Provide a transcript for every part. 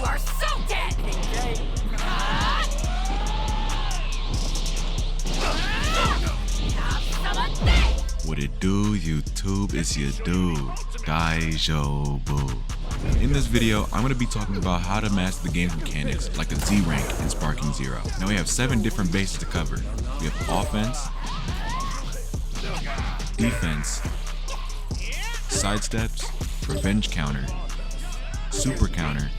are so dead! What it do, YouTube? It's your dude, Daijobu. In this video, I'm going to be talking about how to master the game's mechanics like the Z rank in Sparking Zero. Now we have 7 different bases to cover. We have offense, defense, sidesteps, revenge counter, super counter,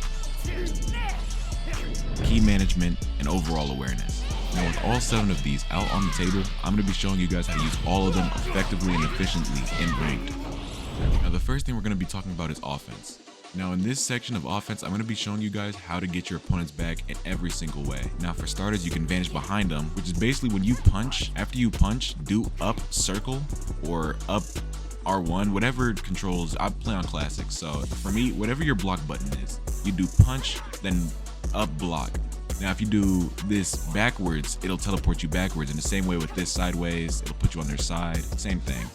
key management, and overall awareness. Now with all 7 of these out on the table, I'm going to be showing you guys how to use all of them effectively and efficiently in ranked. Now the first thing we're going to be talking about is offense. Now in this section of offense, I'm going to be showing you guys how to get your opponents back in every single way. Now for starters, you can vanish behind them, which is basically when you punch, after you punch, do up circle or up R1, whatever controls. I play on classic, so for me, whatever your block button is, you do punch, then up block. Now if you do this backwards, it'll teleport you backwards. In the same way with this sideways, it'll put you on their side, same thing.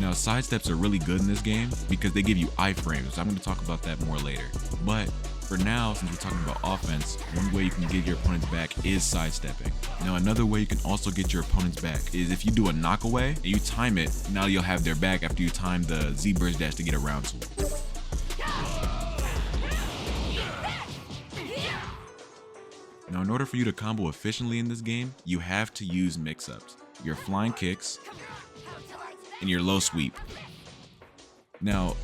Now sidesteps are really good in this game because they give you iframes. I'm going to talk about that more later. But for now, since we're talking about offense, one way you can get your opponents back is sidestepping. Now another way you can also get your opponents back is if you do a knockaway and you time it, now you'll have their back after you time the Z burst dash to get around to them. Now in order for you to combo efficiently in this game, you have to use mix-ups. Your flying kicks and your low sweep. Now,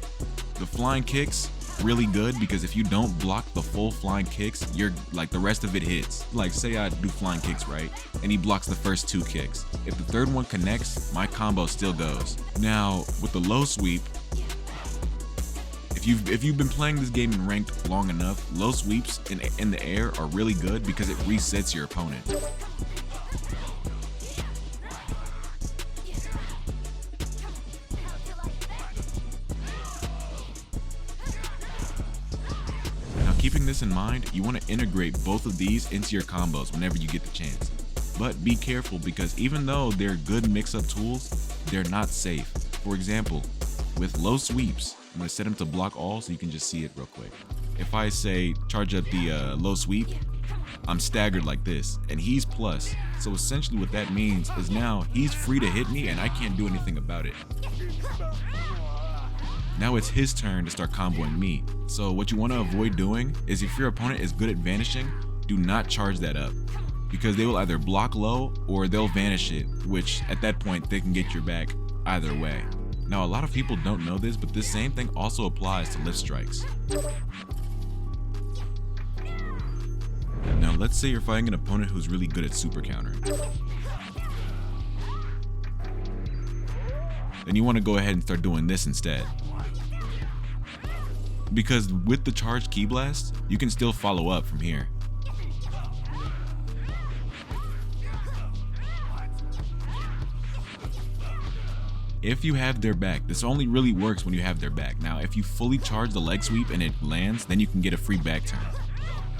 the flying kicks, really good because if you don't block the full flying kicks, you're like the rest of it hits. Like say I do flying kicks, right? And he blocks the first 2 kicks. If the third one connects, my combo still goes. Now, with the low sweep, if you've been playing this game in ranked long enough, low sweeps in the air are really good because it resets your opponent. Now keeping this in mind, you want to integrate both of these into your combos whenever you get the chance. But be careful because even though they're good mix-up tools, they're not safe. For example, with low sweeps, I'm going to set him to block all so you can just see it real quick. If I say charge up the low sweep, I'm staggered like this and he's plus. So essentially what that means is now he's free to hit me and I can't do anything about it. Now it's his turn to start comboing me. So what you want to avoid doing is if your opponent is good at vanishing, do not charge that up. Because they will either block low or they'll vanish it, which at that point they can get your back either way. Now a lot of people don't know this, but this same thing also applies to lift strikes. Now let's say you're fighting an opponent who's really good at super countering. Then you want to go ahead and start doing this instead. Because with the charged ki blast, you can still follow up from here. If you have their back, this only really works when you have their back. Now, if you fully charge the leg sweep and it lands, then you can get a free back turn.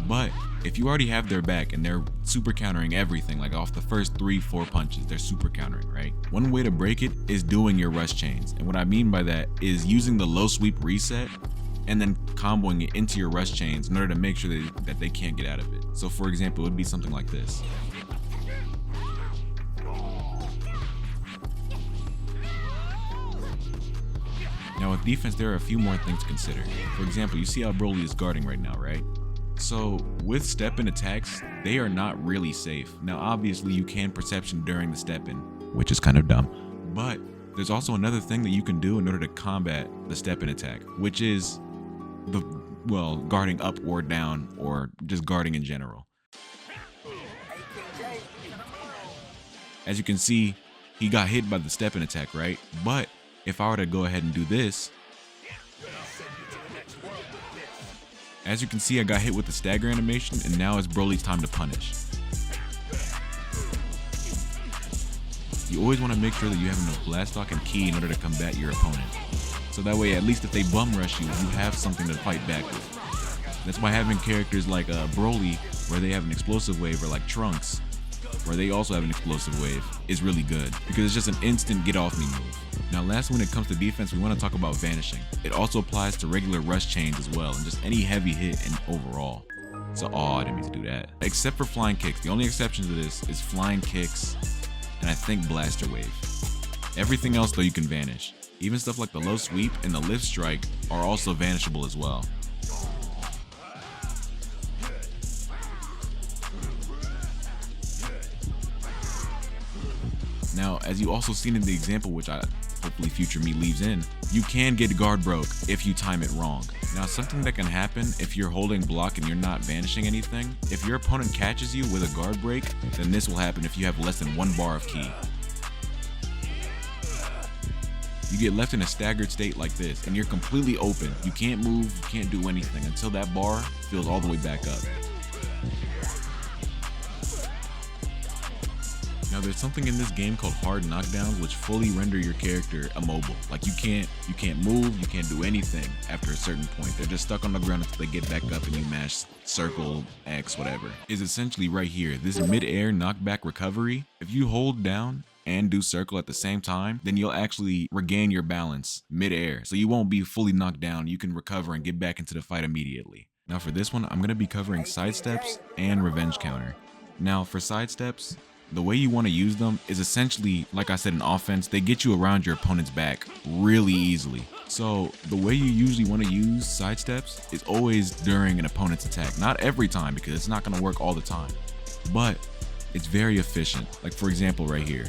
But if you already have their back and they're super countering everything, like off the first 3-4 punches, they're super countering, right? One way to break it is doing your rush chains. And what I mean by that is using the low sweep reset and then comboing it into your rush chains in order to make sure that they can't get out of it. So for example, it would be something like this. Now with defense, there are a few more things to consider. For example, you see how Broly is guarding right now, right? So with step-in attacks, they are not really safe. Now obviously you can perception during the step-in, which is kind of dumb. But there's also another thing that you can do in order to combat the step-in attack, which is guarding up or down or just guarding in general. As you can see, he got hit by the step-in attack, right? But if I were to go ahead and do this, as you can see, I got hit with the stagger animation, and now it's Broly's time to punish. You always want to make sure that you have enough blast stock and ki in order to combat your opponent. So that way, at least if they bum rush you, you have something to fight back with. That's why having characters like Broly, where they have an explosive wave, or like Trunks, where they also have an explosive wave, is really good, because it's just an instant get off me move. Now last, when it comes to defense, we want to talk about vanishing. It also applies to regular rush chains as well, and just any heavy hit and overall. So, I didn't mean to do that. Except for flying kicks. The only exception to this is flying kicks and I think blaster wave. Everything else though you can vanish. Even stuff like the low sweep and the lift strike are also vanishable as well. Now, as you also seen in the example, which hopefully future me leaves in, you can get guard broke if you time it wrong. Now, something that can happen if you're holding block and you're not vanishing anything, if your opponent catches you with a guard break, then this will happen if you have less than 1 bar of ki. You get left in a staggered state like this, and you're completely open. You can't move, you can't do anything until that bar fills all the way back up. Now there's something in this game called hard knockdowns which fully render your character immobile. Like you can't move, you can't do anything after a certain point. They're just stuck on the ground until they get back up and you mash circle, X, whatever. Is essentially right here. This mid-air knockback recovery, if you hold down and do circle at the same time, then you'll actually regain your balance mid-air. So you won't be fully knocked down, you can recover and get back into the fight immediately. Now for this one, I'm going to be covering sidesteps and revenge counter. Now for sidesteps, the way you want to use them is essentially, like I said in offense, they get you around your opponent's back really easily. So the way you usually want to use sidesteps is always during an opponent's attack. Not every time, because it's not going to work all the time, but it's very efficient. Like for example right here.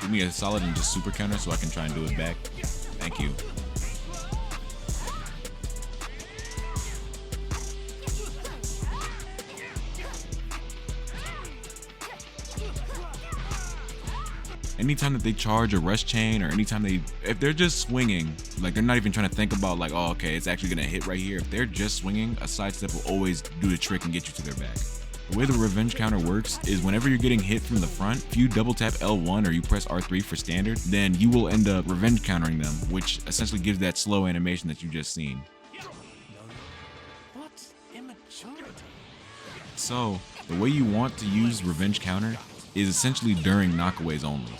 Give me a solid and just super counter so I can try and do it back. Thank you. Anytime that they charge a rush chain, or anytime if they're just swinging, like they're not even trying to think about like, oh, okay, it's actually gonna hit right here. If they're just swinging, a sidestep will always do the trick and get you to their back. The way the revenge counter works is whenever you're getting hit from the front, if you double tap L1 or you press R3 for standard, then you will end up revenge countering them, which essentially gives that slow animation that you just seen. What immaturity. So the way you want to use revenge counter is essentially during knockaways only.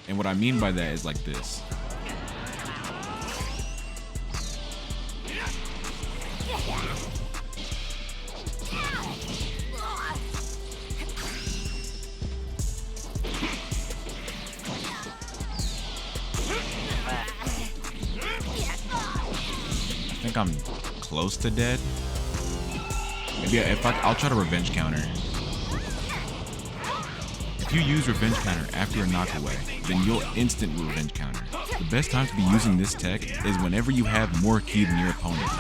And what I mean by that is like this. I think I'm close to dead. Maybe I'll try to revenge counter. If you use revenge counter after a knockaway, then you'll instant revenge counter. The best time to be using this tech is whenever you have more ki than your opponent.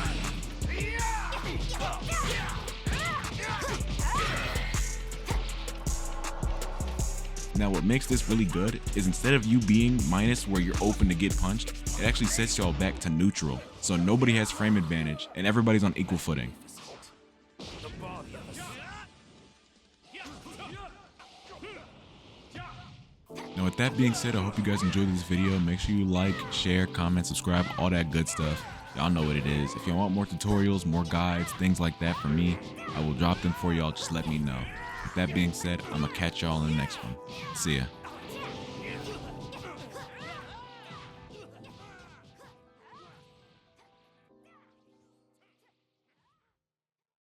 Now what makes this really good is instead of you being minus where you're open to get punched, it actually sets y'all back to neutral. So nobody has frame advantage and everybody's on equal footing. Now with that being said, I hope you guys enjoyed this video. Make sure you like, share, comment, subscribe, all that good stuff. Y'all know what it is. If you want more tutorials, more guides, things like that from me, I will drop them for y'all. Just let me know. With that being said, I'm gonna catch y'all in the next one. See ya.